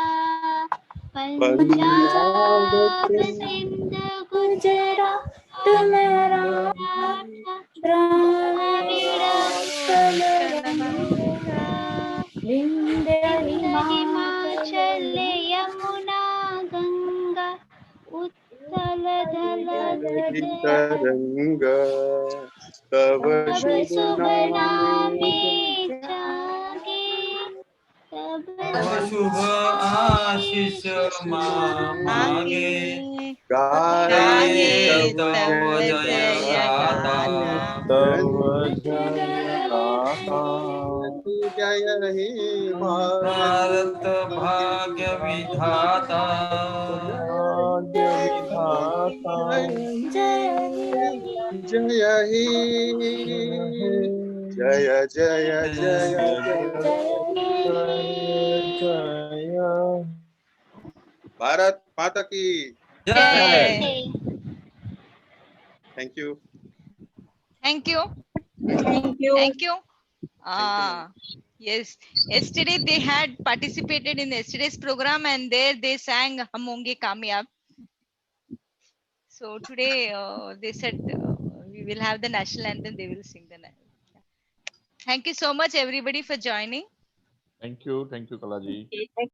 पंजाब सिंध गुजरात मराठा द्राविड़ विंध्य हिमाचल यमुना गंगा उत्कल तरंगा तव शुभ नामे जागे तब शुभ आशीष मांगे गाये तव जय गाथा तव जय गाथा जय हे भारत भाग्य विधाता भाग्य विधाता जय हे जय जय जय जय भारत माता की जय. Thank you Thank you. Thank you. Thank you. Yes. Yesterday they had participated in yesterday's program and there they sang Hum Honge Kamyab. So today they said we will have the national anthem. They will sing the national. Thank you so much everybody for joining. Thank you, Kalaji. Thank